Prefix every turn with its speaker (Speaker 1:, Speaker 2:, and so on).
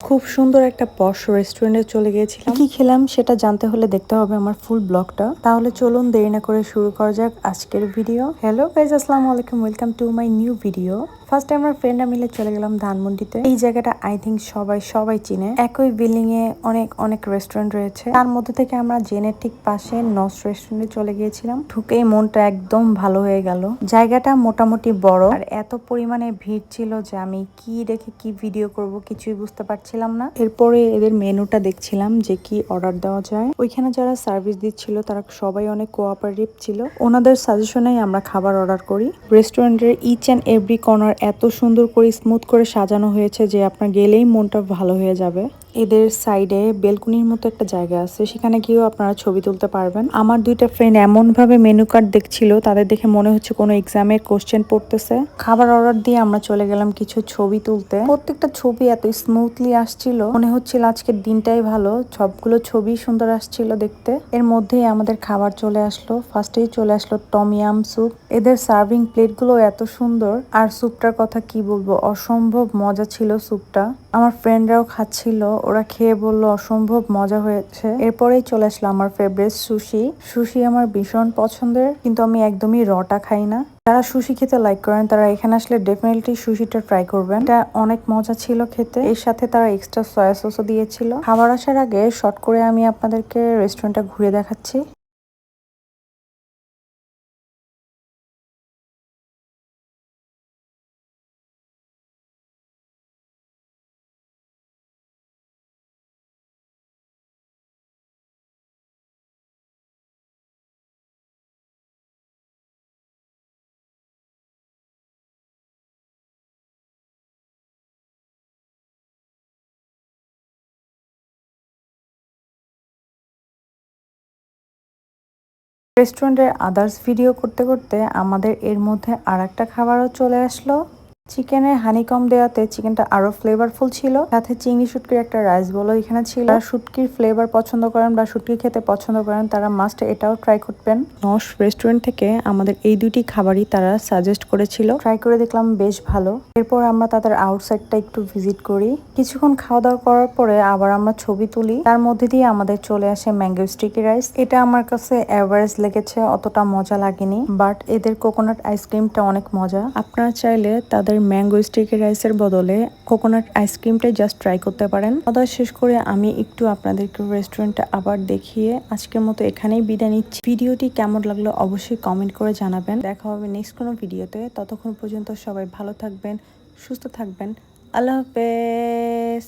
Speaker 1: খুব সুন্দর একটা পশ রেস্টুরেন্টে চলে গিয়েছিলাম। কি খেলাম সেটা জানতে হলে দেখতে হবে আমার ফুল ব্লগটা। তাহলে চলুন দেরি না করে শুরু করা যাক আজকের ভিডিও। হ্যালো গাইজ, আসসালামু আলাইকুম, welcome to my new video. ফার্স্টে আমরা ফ্রেন্ডরা মিলে চলে গেলাম ধানমন্ডিতে। এই জায়গাটা আই থিঙ্ক সবাই চিনে। একই বিল্ডিং এ অনেক রেস্টুরেন্ট রয়েছে। তার মধ্যে থেকে আমরা জেনের ঠিক পাশে নস রেস্টুরেন্টে চলে গিয়েছিলাম। ঢুকেই মনটা একদম ভালো হয়ে গেল। জায়গাটা মোটামুটি বড় আর এত পরিমাণে ভিড় ছিল যে আমি কি রেখে কি ভিডিও করব কিছুই বুঝতে পারছিলাম না। এরপরে এদের মেনুটা দেখছিলাম যে কি অর্ডার দেওয়া যায়। ওইখানে যারা সার্ভিস দিচ্ছিল তারা সবাই অনেক কোঅপারেটিভ ছিল। ওনাদের সাজেশনেই আমরা খাবার অর্ডার করি। রেস্টুরেন্টের ইচ অ্যান্ড এভরি কর্নার এত সুন্দর করে স্মুথ করে সাজানো হয়েছে যে আপনার গেলেই মনটা ভালো হয়ে যাবে। এদের সাইডে বেলকুনির মতো একটা জায়গা আছে, সেখানে গিয়েও আপনারা ছবি তুলতে পারবেন। আমার দুইটা ফ্রেন্ড এমন ভাবে মেনু কার্ড দেখছিল, তাদের দেখে মনে হচ্ছে কোনো এক্সামের কোশ্চেন পড়তেছে। খাবার অর্ডার দিয়ে আমরা চলে গেলাম কিছু ছবি তুলতে। প্রত্যেকটা ছবি এত স্মুথলি আসছিল, মনে হচ্ছিল আজকের দিনটাই ভালো। সবগুলো ছবি সুন্দর আসছিল দেখতে। এর মধ্যেই আমাদের খাবার চলে আসলো। ফার্স্টেই চলে আসলো টমিয়াম স্যুপ। এদের সার্ভিং প্লেটগুলো এত সুন্দর, আর স্যুপটার কথা কি বলবো, অসম্ভব মজা ছিল স্যুপটা। আমার ফ্রেন্ডরাও খাচ্ছিল, ওরা খেয়ে বলল অসম্ভব মজা হয়েছে। এরপরেই চলে আসলো আমার ফেভারিট সুশি। সুশি আমার ভীষণ পছন্দের, কিন্তু আমি একদমই রটা খাই না। যারা সুশি খেতে লাইক করেন তারা এখানে আসলে ডেফিনেটলি সুশিটা ট্রাই করবেন। এটা অনেক মজা ছিল খেতে। এর সাথে তারা এক্সট্রা সয়া সসও দিয়েছিল। খাবার আসার আগে শর্ট করে আমি আপনাদেরকে রেস্টুরেন্টটা ঘুরে দেখাচ্ছি। রেস্টুরেন্টের আদার্স ভিডিও করতে করতে আমাদের এর মধ্যে আর একটা খাবারও চলে আসলো। চিকেনের হানিকম দেওয়াতে চিকেনটা আরো ফ্লেভারফুল ছিল। সাথে চিংড়ি শুটকির একটা রাইস বলো এখানে ছিল। যারা শুটকির ফ্লেভার পছন্দ করেন বা শুটকি খেতে পছন্দ করেন তারা মাস্ট এটাও ট্রাই করবেন। নশ রেস্টুরেন্ট থেকে আমাদের এই দুটি খাবারই তারা সাজেস্ট করেছিল। ট্রাই করে দেখলাম বেশ ভালো। এরপর আমরা তাদের আউটসাইডটা একটু ভিজিট করি। কিছুক্ষণ খাওয়া দাওয়া করার পরে আবার আমরা ছবি তুলি। তার মধ্যে দিয়ে আমাদের চলে আসে ম্যাঙ্গো স্টিকি রাইস। এটা আমার কাছে এভারেজ লেগেছে, অতটা মজা লাগেনি। বাট এদের কোকোনাট আইসক্রিমটা অনেক মজা। আপনারা চাইলে তাদের ম্যাঙ্গো স্টিকি রাইসের বদলে কোকোনাট আইসক্রিমটাই জাস্ট ট্রাই করতে পারেন। খাওয়া শেষ করে আমি একটু আপনাদেরকে রেস্টুরেন্টটা আবার দেখিয়ে আজকের মতো এখানেই বিদায় নিচ্ছি। ভিডিওটি কেমন লাগলো অবশ্যই কমেন্ট করে জানাবেন। দেখা হবে নেক্সট কোনো ভিডিওতে। ততক্ষণ পর্যন্ত সবাই ভালো থাকবেন, সুস্থ থাকবেন। আল্লাহ হাফেজ।